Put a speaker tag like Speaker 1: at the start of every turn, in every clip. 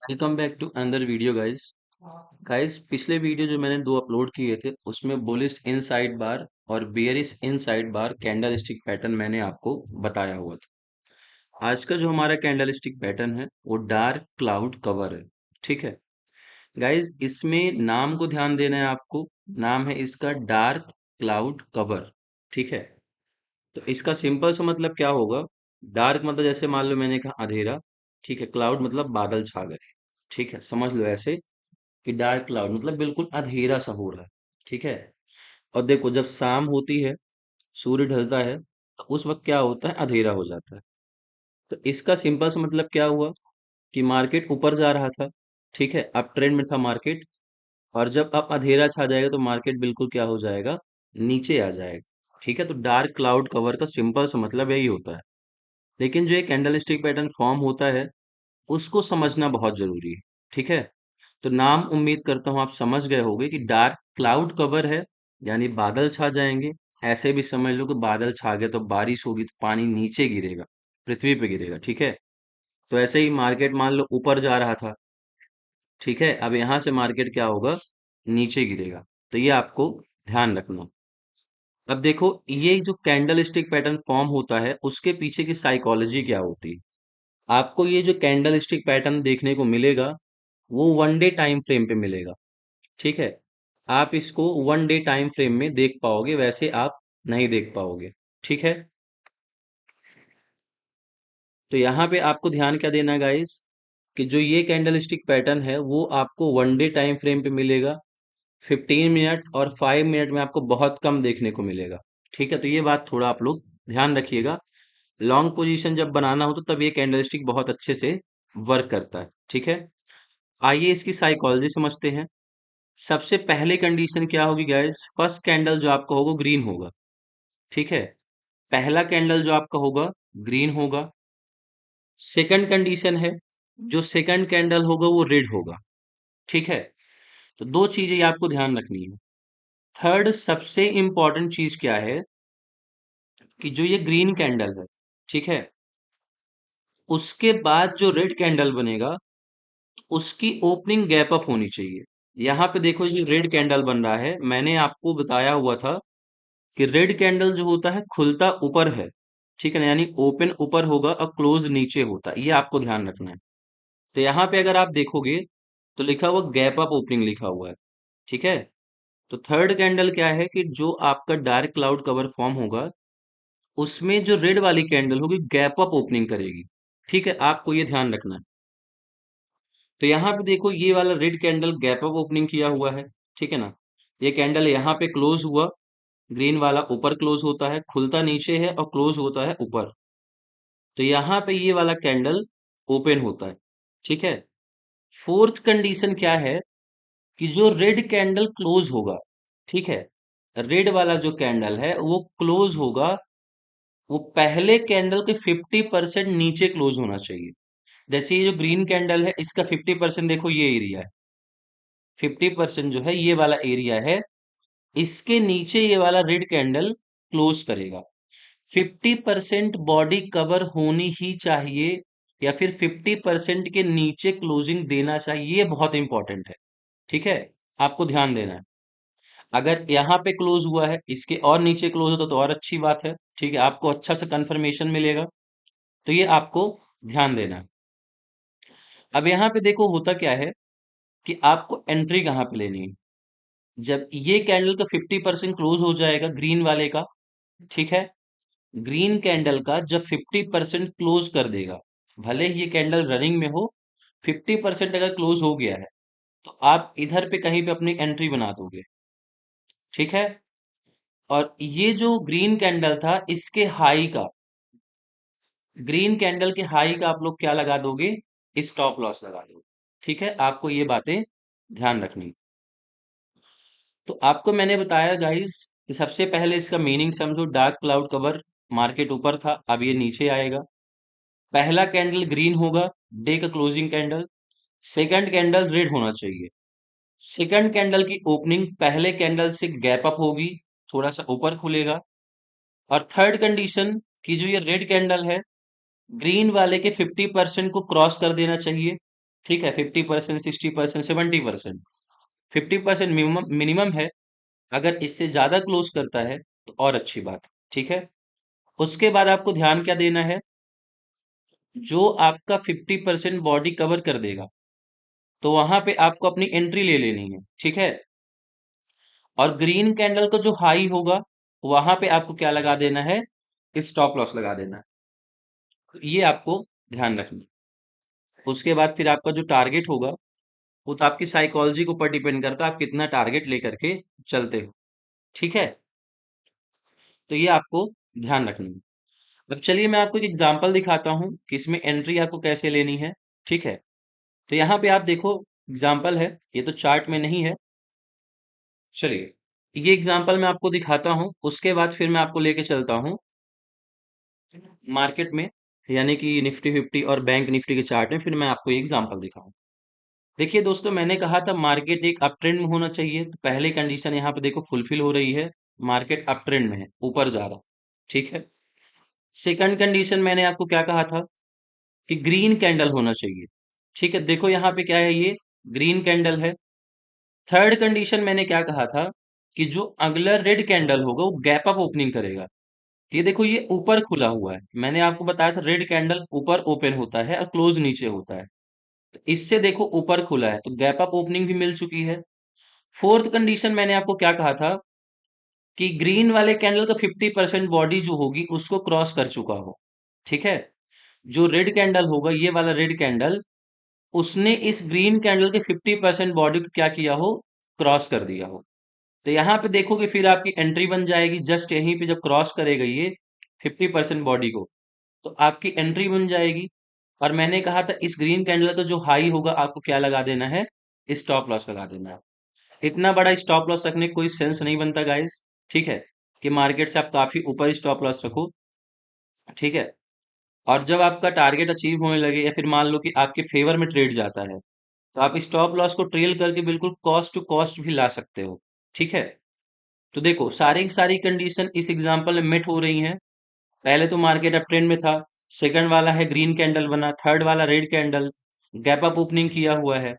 Speaker 1: Welcome back to another video guys. Guys, पिछले video जो मैंने दो अपलोड किए थे उसमें बुलिश इनसाइड बार और बेयरिश इनसाइड बार कैंडल स्टिक पैटर्न मैंने आपको बताया हुआ था। आज का जो हमारा कैंडल स्टिक पैटर्न है वो डार्क क्लाउड कवर है। ठीक है गाइस, इसमें नाम को ध्यान देना है आपको। नाम है इसका डार्क क्लाउड कवर। ठीक है, तो इसका सिंपल सा मतलब क्या होगा। डार्क मतलब जैसे मान लो मैंने कहा अंधेरा। ठीक है, क्लाउड मतलब बादल छा गए। ठीक है, समझ लो ऐसे कि डार्क क्लाउड मतलब बिल्कुल अंधेरा सा हो रहा है। ठीक है, और देखो जब शाम होती है, सूर्य ढलता है, तो उस वक्त क्या होता है, अंधेरा हो जाता है। तो इसका सिंपल सा मतलब क्या हुआ कि मार्केट ऊपर जा रहा था। ठीक है, अप ट्रेंड में था मार्केट। और जब अब अंधेरा छा जाएगा तो मार्केट बिल्कुल क्या हो जाएगा, नीचे आ जाएगा। ठीक है, तो डार्क क्लाउड कवर का सिंपल सा मतलब यही होता है। लेकिन जो एक कैंडल स्टिक पैटर्न फॉर्म होता है उसको समझना बहुत जरूरी है। ठीक है, तो नाम उम्मीद करता हूं आप समझ गए होंगे कि डार्क क्लाउड कवर है, यानी बादल छा जाएंगे। ऐसे भी समझ लो कि बादल छा गए तो बारिश होगी तो पानी नीचे गिरेगा, पृथ्वी पे गिरेगा। ठीक है, तो ऐसे ही मार्केट मान लो ऊपर जा रहा था। ठीक है, अब यहां से मार्केट क्या होगा, नीचे गिरेगा। तो ये आपको ध्यान रखना। अब देखो, ये जो कैंडल स्टिक पैटर्न फॉर्म होता है उसके पीछे की साइकोलॉजी क्या होती है। आपको ये जो कैंडल स्टिक पैटर्न देखने को मिलेगा वो वन डे टाइम फ्रेम पे मिलेगा। ठीक है, आप इसको वन डे टाइम फ्रेम में देख पाओगे, वैसे आप नहीं देख पाओगे। ठीक है, तो यहाँ पे आपको ध्यान क्या देना है गाइस, कि जो ये कैंडल स्टिक पैटर्न है वो आपको वन डे टाइम फ्रेम पे मिलेगा। 15 मिनट और 5 मिनट में आपको बहुत कम देखने को मिलेगा। ठीक है, तो ये बात थोड़ा आप लोग ध्यान रखिएगा। लॉन्ग पोजीशन जब बनाना हो तो तब ये कैंडल स्टिक बहुत अच्छे से वर्क करता है। ठीक है, आइए इसकी साइकोलॉजी समझते हैं। सबसे पहले कंडीशन क्या होगी गाइस, फर्स्ट कैंडल जो आपका होगा ग्रीन होगा। ठीक है, पहला कैंडल जो आपका होगा ग्रीन होगा। सेकंड कंडीशन है, जो सेकंड कैंडल होगा वो रेड होगा। ठीक है, तो दो चीजें ये आपको ध्यान रखनी है। थर्ड सबसे इंपॉर्टेंट चीज क्या है, कि जो ये ग्रीन कैंडल है, ठीक है, उसके बाद जो रेड कैंडल बनेगा उसकी ओपनिंग गैप अप होनी चाहिए। यहाँ पे देखो ये रेड कैंडल बन रहा है, मैंने आपको बताया हुआ था कि रेड कैंडल जो होता है खुलता ऊपर है। ठीक है ना, यानी ओपन ऊपर होगा और क्लोज नीचे होता है, ये आपको ध्यान रखना है। तो यहाँ पे अगर आप देखोगे तो लिखा हुआ गैप अप ओपनिंग लिखा हुआ है। ठीक है, तो थर्ड कैंडल क्या है कि जो आपका डार्क क्लाउड कवर फॉर्म होगा उसमें जो रेड वाली कैंडल होगी गैप अप ओपनिंग करेगी। ठीक है, आपको ये ध्यान रखना है। तो यहाँ पे देखो ये वाला red candle gap up opening किया हुआ है। ठीक है ना, ये कैंडल यहाँ पे क्लोज हुआ, ग्रीन वाला ऊपर क्लोज होता है, खुलता नीचे है और क्लोज होता है ऊपर। तो यहाँ पे ये वाला कैंडल ओपन होता है। ठीक है, फोर्थ कंडीशन क्या है, कि जो रेड कैंडल क्लोज होगा, ठीक है, रेड वाला जो कैंडल है वो क्लोज होगा, वो पहले कैंडल के 50% नीचे क्लोज होना चाहिए। जैसे ये जो ग्रीन कैंडल है इसका 50% देखो ये एरिया है। 50% जो है ये वाला एरिया है, इसके नीचे ये वाला रेड कैंडल क्लोज करेगा। 50% बॉडी कवर होनी ही चाहिए, या फिर 50% के नीचे क्लोजिंग देना चाहिए, ये बहुत इंपॉर्टेंट है। ठीक है, आपको ध्यान देना है। अगर यहाँ पे क्लोज हुआ है, इसके और नीचे क्लोज होता तो और अच्छी बात है। ठीक है, आपको अच्छा सा कंफर्मेशन मिलेगा। तो ये आपको ध्यान देना है। अब यहाँ पे देखो होता क्या है, कि आपको एंट्री कहाँ पे लेनी है। जब ये कैंडल का 50% क्लोज हो जाएगा ग्रीन वाले का, ठीक है, ग्रीन कैंडल का जब 50% क्लोज कर देगा, भले ही ये कैंडल रनिंग में हो, 50% अगर क्लोज हो गया है तो आप इधर पे कहीं पे अपनी एंट्री बना दोगे। ठीक है, और ये जो ग्रीन कैंडल था इसके हाई का, ग्रीन कैंडल के हाई का आप लोग क्या लगा दोगे, स्टॉप लॉस लगा दोगे। ठीक है, आपको ये बातें ध्यान रखनी। तो आपको मैंने बताया गाइस कि सबसे पहले इसका मीनिंग समझो। डार्क क्लाउड कवर, मार्केट ऊपर था अब ये नीचे आएगा। पहला कैंडल ग्रीन होगा, डे का closing candle. Second candle red होना चाहिए। सेकंड कैंडल की ओपनिंग पहले कैंडल से गैप अप होगी, थोड़ा सा ऊपर खुलेगा। और थर्ड कंडीशन, की जो ये रेड कैंडल है ग्रीन वाले के 50% को क्रॉस कर देना चाहिए। ठीक है, 50%, 60%, 70%। 50% मिनिमम मिनिमम है। अगर इससे ज्यादा क्लोज करता है तो और अच्छी बात है। ठीक है। उसके बाद आपको ध्यान क्या देना है, जो आपका 50% बॉडी कवर कर देगा तो वहां पे आपको अपनी एंट्री ले लेनी है। ठीक है। और ग्रीन कैंडल का जो हाई होगा वहां पे आपको क्या लगा देना है, स्टॉप लॉस लगा देना है। तो ये आपको ध्यान रखना है। उसके बाद फिर आपका जो टारगेट होगा वो तो आपकी साइकोलॉजी के ऊपर डिपेंड करता है, आप कितना टारगेट लेकर के चलते हो। ठीक है। तो ये आपको ध्यान रखना है। अब चलिए मैं आपको एक एग्जांपल दिखाता हूँ कि इसमें एंट्री आपको कैसे लेनी है। ठीक है। तो यहाँ पे आप देखो, एग्जांपल है, ये तो चार्ट में नहीं है। चलिए ये एग्जांपल मैं आपको दिखाता हूँ, उसके बाद फिर मैं आपको लेके चलता हूँ मार्केट में, यानी कि निफ्टी 50 और बैंक निफ्टी के चार्ट में, फिर मैं आपको ये एग्जांपल दिखाऊं। देखिए दोस्तों, मैंने कहा था मार्केट एक अप ट्रेंड में होना चाहिए, तो पहली कंडीशन यहाँ पे देखो फुलफिल हो रही है। मार्केट अप ट्रेंड में है, ऊपर जा रहा। ठीक है। सेकंड कंडीशन मैंने आपको क्या कहा था, कि ग्रीन कैंडल होना चाहिए। ठीक है, देखो यहाँ पे क्या है, ये ग्रीन कैंडल है। थर्ड कंडीशन मैंने क्या कहा था, कि जो अगला रेड कैंडल होगा वो गैप अप ओपनिंग करेगा। तो ये देखो, ये ऊपर खुला हुआ है, मैंने आपको बताया था रेड कैंडल ऊपर ओपन होता है और क्लोज नीचे होता है। तो इससे देखो ऊपर खुला है तो गैप अप ओपनिंग भी मिल चुकी है। फोर्थ कंडीशन मैंने आपको क्या कहा था, कि ग्रीन वाले कैंडल का 50% बॉडी जो होगी उसको क्रॉस कर चुका हो। ठीक है। जो रेड कैंडल होगा, ये वाला रेड कैंडल, उसने इस ग्रीन कैंडल के 50% बॉडी को क्या किया हो, क्रॉस कर दिया हो। तो यहाँ पे देखोगे फिर आपकी एंट्री बन जाएगी, जस्ट यहीं पे जब क्रॉस करेगा ये 50% बॉडी को, तो आपकी एंट्री बन जाएगी। और मैंने कहा था इस ग्रीन कैंडल का जो हाई होगा आपको क्या लगा देना है, स्टॉप लॉस लगा देना है। इतना बड़ा स्टॉप लॉस रखने का कोई सेंस नहीं बनता गाइस। ठीक है। कि मार्केट से आप काफी ऊपर स्टॉप लॉस रखो। ठीक है। और जब आपका टारगेट अचीव होने लगे, या फिर मान लो कि आपके फेवर में ट्रेड जाता है, तो आप स्टॉप लॉस को ट्रेल करके बिल्कुल कॉस्ट टू कॉस्ट भी ला सकते हो। ठीक है। तो देखो सारी की सारी कंडीशन इस एग्जांपल में मेट हो रही हैं। पहले तो मार्केट अप ट्रेंड में था, सेकंड वाला है ग्रीन कैंडल बना, थर्ड वाला red candle gap up opening किया हुआ है,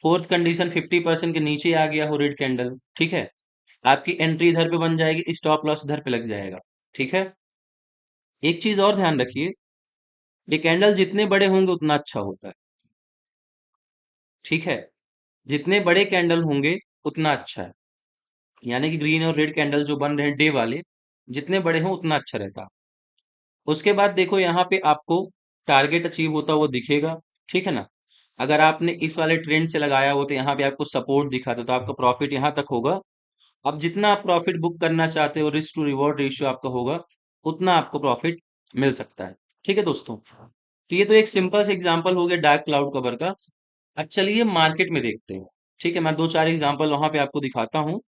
Speaker 1: फोर्थ कंडीशन 50% के नीचे आ गया हो रेड कैंडल। ठीक है। आपकी एंट्री इधर पे बन जाएगी, स्टॉप लॉस इधर पे लग जाएगा। ठीक है। एक चीज और ध्यान रखिए, ये कैंडल जितने बड़े होंगे उतना अच्छा होता है। ठीक है। जितने बड़े कैंडल होंगे उतना अच्छा है, यानी कि ग्रीन और रेड कैंडल जो बन रहे हैं डे वाले, जितने बड़े हों उतना अच्छा रहता है। उसके बाद देखो यहाँ पे आपको टारगेट अचीव होता हुआ दिखेगा। ठीक है ना। अगर आपने इस वाले ट्रेंड से लगाया हो तो यहाँ पे आपको सपोर्ट दिखा तो आपका प्रॉफिट यहाँ तक होगा। अब जितना आप प्रॉफिट बुक करना चाहते हो, रिस्क टू रिवॉर्ड रेशियो आपका होगा, उतना आपको प्रॉफिट मिल सकता है। ठीक है दोस्तों। तो ये तो एक सिंपल से एग्जांपल हो गया डार्क क्लाउड कवर का। अब चलिए मार्केट में देखते हैं। ठीक है, मैं दो चार एग्जांपल वहां पे आपको दिखाता हूँ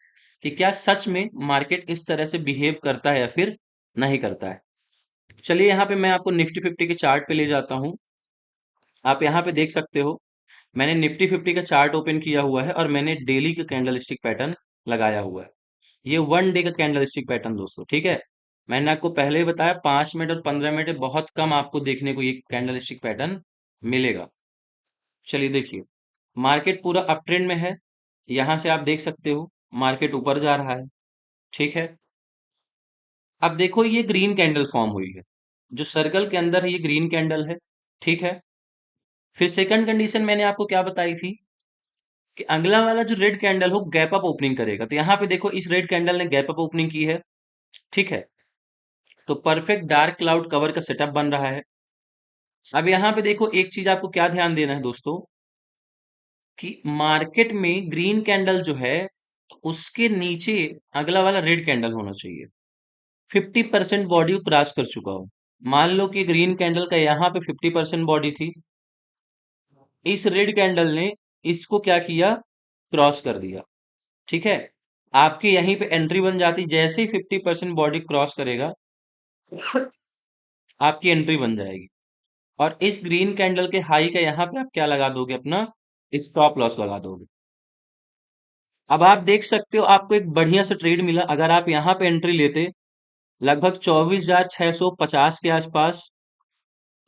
Speaker 1: कि क्या सच में मार्केट इस तरह से बिहेव करता है या फिर नहीं करता है। चलिए यहाँ पे मैं आपको निफ्टी 50 के चार्ट पे ले जाता हूँ। आप यहाँ पे देख सकते हो, मैंने निफ्टी 50 का चार्ट ओपन किया हुआ है और मैंने डेली का कैंडल स्टिक पैटर्न लगाया हुआ है। ये 1 डे का कैंडल स्टिक पैटर्न दोस्तों। ठीक है। मैंने आपको पहले ही बताया 5 मिनट और 15 मिनट में बहुत कम आपको देखने को ये कैंडल स्टिक पैटर्न मिलेगा। चलिए देखिए, मार्केट पूरा अप ट्रेंड में है। यहां से आप देख सकते हो मार्केट ऊपर जा रहा है। ठीक है। अब देखो ये ग्रीन कैंडल फॉर्म हुई है, जो सर्कल के अंदर है ये ग्रीन कैंडल है। ठीक है। फिर सेकंड कंडीशन मैंने आपको क्या बताई थी, कि अगला वाला जो रेड कैंडल हो गैप अप ओपनिंग करेगा। तो यहाँ पे देखो इस रेड कैंडल ने गैप अप ओपनिंग की है। ठीक है। तो परफेक्ट डार्क क्लाउड कवर का सेटअप बन रहा है। अब यहाँ पे देखो एक चीज आपको क्या ध्यान देना है दोस्तों, कि मार्केट में ग्रीन कैंडल जो है तो उसके नीचे अगला वाला रेड कैंडल होना चाहिए, 50% बॉडी को क्रॉस कर चुका हो। मान लो कि ग्रीन कैंडल का यहाँ पे 50% बॉडी थी, इस रेड कैंडल ने इसको क्या किया, क्रॉस कर दिया। ठीक है। आपकी यहीं पे एंट्री बन जाती, जैसे ही 50% बॉडी क्रॉस करेगा आपकी एंट्री बन जाएगी। और इस ग्रीन कैंडल के हाई का यहाँ पे आप क्या लगा दोगे, अपना स्टॉप लॉस लगा दोगे। अब आप देख सकते हो आपको एक बढ़िया सा ट्रेड मिला, अगर आप यहाँ पे एंट्री लेते लगभग 24,650 के आसपास,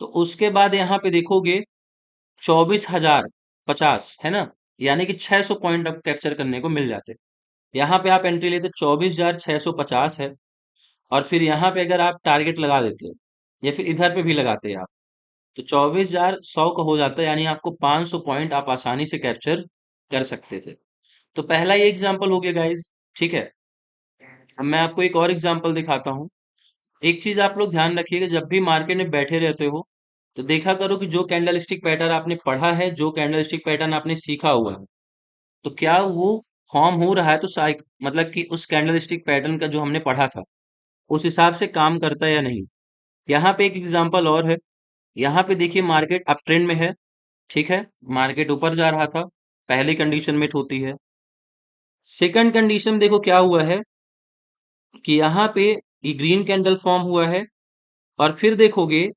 Speaker 1: तो उसके बाद यहाँ पे देखोगे 24,000 50 है ना, यानी कि 600 पॉइंट अब कैप्चर करने को मिल जाते। यहाँ पे आप एंट्री लेते 24,650 है, और फिर यहाँ पे अगर आप टारगेट लगा देते या फिर इधर पे भी लगाते आप, तो 24,100 का हो जाता है, यानी आपको 500 पॉइंट आप आसानी से कैप्चर कर सकते थे। तो पहला ये एग्जाम्पल हो गया गाइज, ठीक है। अब मैं आपको एक और एग्जाम्पल दिखाता हूँ। एक चीज आप लोग ध्यान रखिएगा, जब भी मार्केट में बैठे रहते हो तो देखा करो कि जो कैंडल स्टिक पैटर्न आपने पढ़ा है, जो कैंडल स्टिक पैटर्न आपने सीखा हुआ है, तो क्या वो फॉर्म हो रहा है, तो मतलब कि उस कैंडल स्टिक पैटर्न का जो हमने पढ़ा था उस हिसाब से काम करता है या नहीं। यहाँ पे एक एग्जांपल और है। यहाँ पे देखिए मार्केट अप ट्रेंड में है, ठीक है, मार्केट ऊपर जा रहा था, पहली कंडीशन मेट होती है। सेकंड कंडीशन देखो क्या हुआ है कि यहाँ पे ये ग्रीन कैंडल फॉर्म हुआ है, और फिर देखोगे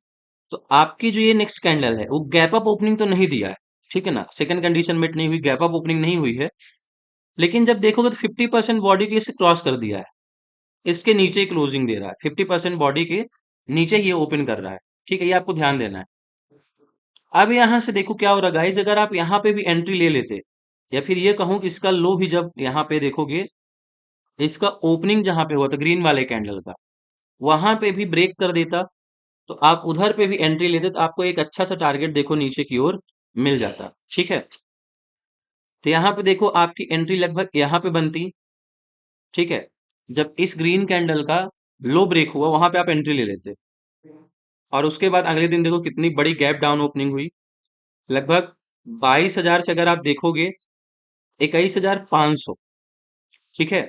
Speaker 1: तो आपकी जो ये नेक्स्ट कैंडल है वो गैप अप ओपनिंग तो नहीं दिया है, ठीक है ना, सेकंड कंडीशन मेट नहीं हुई, गैप अप ओपनिंग नहीं हुई है। लेकिन जब देखोगे तो 50% बॉडी के इसे क्रॉस कर दिया है, इसके नीचे क्लोजिंग दे रहा है, 50% बॉडी के नीचे ये ओपन कर रहा है, ठीक है, ये आपको ध्यान देना है। अब यहां से देखो क्या हो रहा है गाइस, अगर आप यहाँ पे भी एंट्री ले लेते, या फिर ये कहूं कि इसका लो भी जब यहाँ पे देखोगे, इसका ओपनिंग जहां पे हुआ था ग्रीन वाले कैंडल का, वहां पे भी ब्रेक कर देता, तो आप उधर पे भी एंट्री लेते तो आपको एक अच्छा सा टारगेट देखो नीचे की ओर मिल जाता, ठीक है। तो यहाँ पे देखो आपकी एंट्री लगभग यहाँ पे बनती, ठीक है, जब इस ग्रीन कैंडल का लो ब्रेक हुआ वहां पे आप एंट्री ले लेते, और उसके बाद अगले दिन देखो कितनी बड़ी गैप डाउन ओपनिंग हुई, लगभग 22,000 से अगर आप देखोगे 21,500, ठीक है,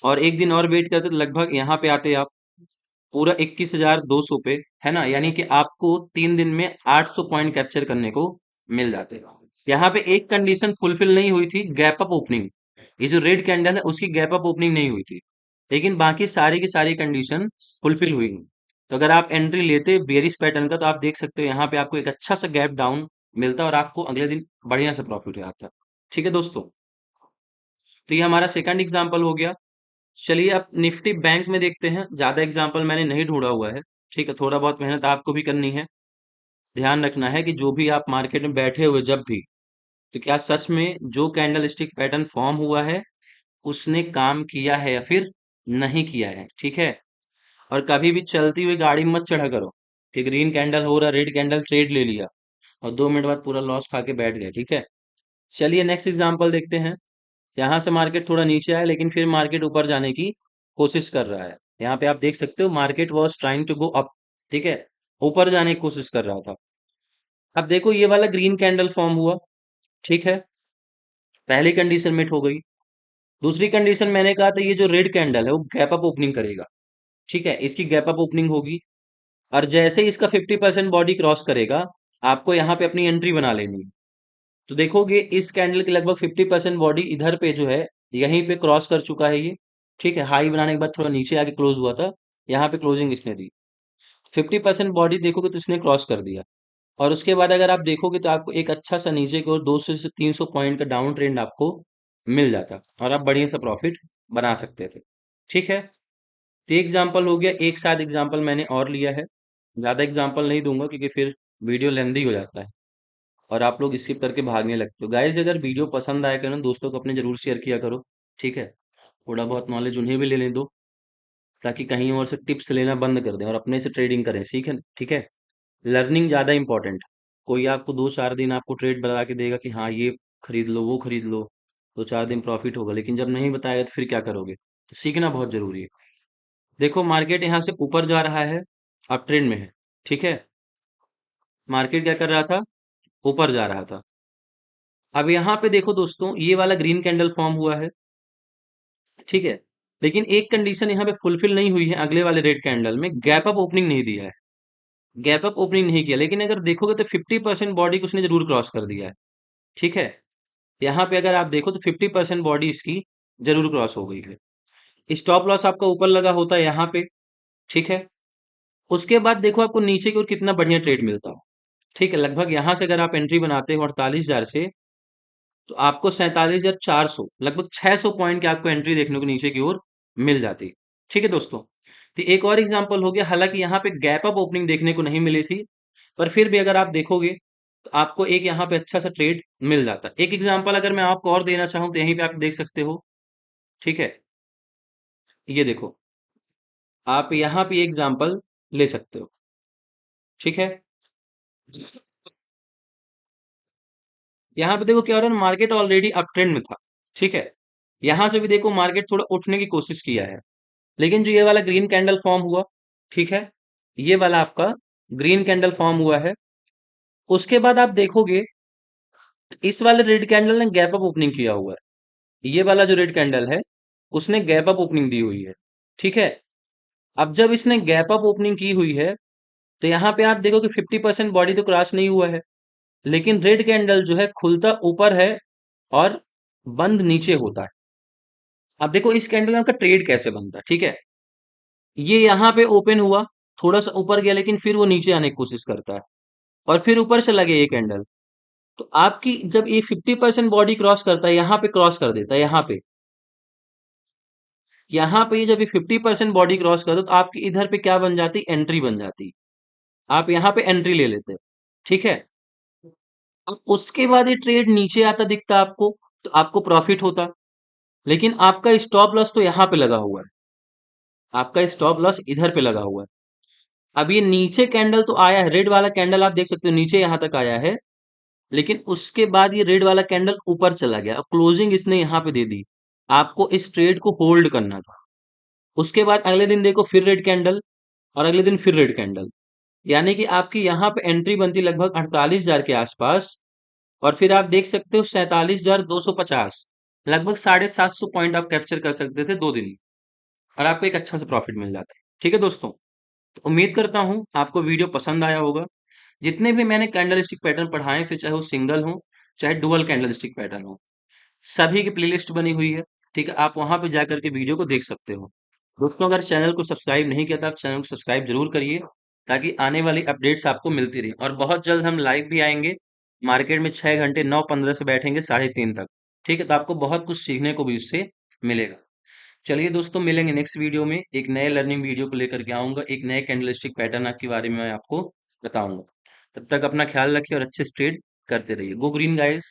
Speaker 1: और एक दिन और वेट करते तो लगभग यहाँ पे आते आप पूरा 21,200 पे, है ना, यानी कि आपको 3 दिन में 800 पॉइंट कैप्चर करने को मिल जाते। यहाँ पे एक कंडीशन फुलफिल नहीं हुई थी, गैप अप ओपनिंग, ये जो रेड कैंडल है उसकी गैप अप ओपनिंग नहीं हुई थी, लेकिन बाकी सारी की सारी कंडीशन फुलफिल हुई। तो अगर आप एंट्री लेते बेरिश पैटर्न का, तो आप देख सकते हो यहाँ पे आपको एक अच्छा सा गैप डाउन मिलता और आपको अगले दिन बढ़िया से प्रॉफिट आता। ठीक है दोस्तों, तो ये हमारा सेकंड एग्जाम्पल हो गया। चलिए अब निफ्टी बैंक में देखते हैं, ज्यादा एग्जाम्पल मैंने नहीं ढूंढा हुआ है, ठीक है, थोड़ा बहुत मेहनत आपको भी करनी है। ध्यान रखना है कि जो भी आप मार्केट में बैठे हुए जब भी, तो क्या सच में जो कैंडल स्टिक पैटर्न फॉर्म हुआ है उसने काम किया है या फिर नहीं किया है, ठीक है। और कभी भी चलती हुई गाड़ी में मत चढ़ा करो कि ग्रीन कैंडल हो रहा, रेड कैंडल ट्रेड ले लिया और 2 मिनट बाद पूरा लॉस खा के बैठ गए, ठीक है। चलिए नेक्स्ट एग्जांपल देखते हैं। यहाँ से मार्केट थोड़ा नीचे आया, लेकिन फिर मार्केट ऊपर जाने की कोशिश कर रहा है। यहाँ पे आप देख सकते हो market was trying to go up, ठीक है, ऊपर जाने की कोशिश कर रहा था। अब देखो ये वाला ग्रीन कैंडल फॉर्म हुआ, ठीक है, पहली कंडीशन मेट हो गई। दूसरी कंडीशन मैंने कहा था ये जो रेड कैंडल है वो गैप अप ओपनिंग करेगा, ठीक है, इसकी गैप अप ओपनिंग होगी, और जैसे ही इसका 50% बॉडी क्रॉस करेगा आपको यहाँ पे अपनी एंट्री बना लेनी है। तो देखोगे इस कैंडल की लगभग 50% बॉडी इधर पे जो है यहीं पे क्रॉस कर चुका है ये, ठीक है, हाई बनाने के बाद थोड़ा नीचे आके क्लोज हुआ था, यहाँ पे क्लोजिंग इसने दी, 50% बॉडी देखोगे तो इसने क्रॉस कर दिया। और उसके बाद अगर आप देखोगे तो आपको एक अच्छा सा नीचे की ओर 200 से 300 पॉइंट का डाउन ट्रेंड आपको मिल जाता, और आप बढ़िया सा प्रॉफिट बना सकते थे, ठीक है। तो एग्जाम्पल हो गया, एक साथ एग्जाम्पल मैंने और लिया है, ज़्यादा एग्जाम्पल नहीं दूंगा क्योंकि फिर वीडियो लेंदी हो जाता है और आप लोग स्किप करके भागने लगते हो। गाइस अगर वीडियो पसंद आया करो दोस्तों को अपने जरूर शेयर किया करो, ठीक है, थोड़ा बहुत नॉलेज उन्हें भी लेने दो, ताकि कहीं और से टिप्स लेना बंद कर दें और अपने से ट्रेडिंग करें, सीखें, ठीक है। लर्निंग ज़्यादा इंपॉर्टेंट। कोई आपको 2-4 दिन आपको ट्रेड बता के देगा कि हाँ ये खरीद लो वो खरीद लो, 2-4 दिन प्रॉफिट होगा, लेकिन जब नहीं बताएगा तो फिर क्या करोगे। तो सीखना बहुत जरूरी है। देखो मार्केट यहाँ से ऊपर जा रहा है, अब ट्रेंड में है, ठीक है, मार्केट क्या कर रहा था, ऊपर जा रहा था। अब यहाँ पे देखो दोस्तों ये वाला ग्रीन कैंडल फॉर्म हुआ है, ठीक है, लेकिन एक कंडीशन यहाँ पे फुलफिल नहीं हुई है, अगले वाले रेड कैंडल में गैप अप ओपनिंग नहीं दिया है, गैप अप ओपनिंग नहीं किया, लेकिन अगर देखोगे तो 50% बॉडी को उसने जरूर क्रॉस कर दिया है, ठीक है। यहाँ पे अगर आप देखो तो 50% बॉडी इसकी जरूर क्रॉस हो गई है। स्टॉप लॉस आपका ऊपर लगा होता है यहाँ पे, ठीक है। उसके बाद देखो आपको नीचे की ओर कितना बढ़िया ट्रेड मिलता है, ठीक है, लगभग यहाँ से अगर आप एंट्री बनाते हो 48,000 से, तो आपको 47,400, लगभग 600 पॉइंट की आपको एंट्री देखने को नीचे की ओर मिल जाती, ठीक है दोस्तों। तो एक और एग्जांपल हो गया, हालांकि यहाँ पे गैप अप ओपनिंग देखने को नहीं मिली थी, पर फिर भी अगर आप देखोगे तो आपको एक यहाँ पे अच्छा सा ट्रेड मिल जाता है। एक एग्जांपल अगर मैं आपको और देना चाहूँ तो यहीं पे आप देख सकते हो। ठीक है, ये देखो, आप यहाँ पे एग्जांपल ले सकते हो। ठीक है, यहाँ पे देखो क्या हो रहा है, मार्केट ऑलरेडी अप ट्रेंड में था। ठीक है, यहाँ से भी देखो मार्केट थोड़ा उठने की कोशिश किया है, लेकिन जो ये वाला ग्रीन कैंडल फॉर्म हुआ, ठीक है, ये वाला आपका ग्रीन कैंडल फॉर्म हुआ है, उसके बाद आप देखोगे इस वाले रेड कैंडल ने गैप अप ओपनिंग किया हुआ है। ये वाला जो रेड कैंडल है उसने गैप अप ओपनिंग दी हुई है। ठीक है, अब जब इसने गैप अप ओपनिंग की हुई है तो यहाँ पे आप देखो कि 50% बॉडी तो क्रॉस नहीं हुआ है, लेकिन रेड कैंडल जो है खुलता ऊपर है और बंद नीचे होता है। अब देखो इस कैंडल में आपका ट्रेड कैसे बनता है। ठीक है, ये यहाँ पे ओपन हुआ, थोड़ा सा ऊपर गया, लेकिन फिर वो नीचे आने की कोशिश करता है और फिर ऊपर से लगे ये कैंडल। तो आपकी जब ये 50% बॉडी क्रॉस करता है, यहाँ पे क्रॉस कर देता है, यहाँ पे ये जब ये 50% बॉडी क्रॉस करता है तो आपकी इधर पे क्या बन जाती, एंट्री बन जाती। आप यहाँ पे एंट्री ले लेते। ठीक है, अब उसके बाद ये ट्रेड नीचे आता दिखता आपको, तो आपको प्रॉफिट होता, लेकिन आपका स्टॉप लॉस तो यहाँ पे लगा हुआ है। आपका स्टॉप लॉस इधर पे लगा हुआ है। अब ये नीचे कैंडल तो आया है, रेड वाला कैंडल आप देख सकते हो नीचे यहां तक आया है, लेकिन उसके बाद ये रेड वाला कैंडल ऊपर चला गया, अब क्लोजिंग इसने यहाँ पे दे दी। आपको इस ट्रेड को होल्ड करना था। उसके बाद अगले दिन देखो फिर रेड कैंडल, और अगले दिन फिर रेड कैंडल, यानी कि आपकी यहाँ पे एंट्री बनती लगभग 48,000 के आसपास, और फिर आप देख सकते हो 47,250, लगभग 750 पॉइंट आप कैप्चर कर सकते थे 2 दिन में, और आपको एक अच्छा सा प्रॉफिट मिल जाता है। ठीक है दोस्तों, तो उम्मीद करता हूँ आपको वीडियो पसंद आया होगा। जितने भी मैंने कैंडल स्टिक पैटर्न पढ़ाए, फिर चाहे वो सिंगल हो चाहे डुअल कैंडल स्टिक पैटर्न हो, सभी की प्लेलिस्ट बनी हुई है। ठीक है, आप वहां पे जाकर के वीडियो को देख सकते हो। दोस्तों, अगर चैनल को सब्सक्राइब नहीं किया तो आप चैनल को सब्सक्राइब जरूर करिए, ताकि आने वाली अपडेट्स आपको मिलती रही। और बहुत जल्द हम लाइव भी आएंगे मार्केट में, 6 घंटे 9:15 से बैठेंगे 3:30 तक। ठीक है, तो आपको बहुत कुछ सीखने को भी उससे मिलेगा। चलिए दोस्तों, मिलेंगे नेक्स्ट वीडियो में, एक नए लर्निंग वीडियो को लेकर के आऊंगा, एक नए कैंडलस्टिक पैटर्न के बारे में मैं आपको बताऊंगा। तब तक अपना ख्याल रखिए और अच्छे से ट्रेड करते रहिए। Go green guys.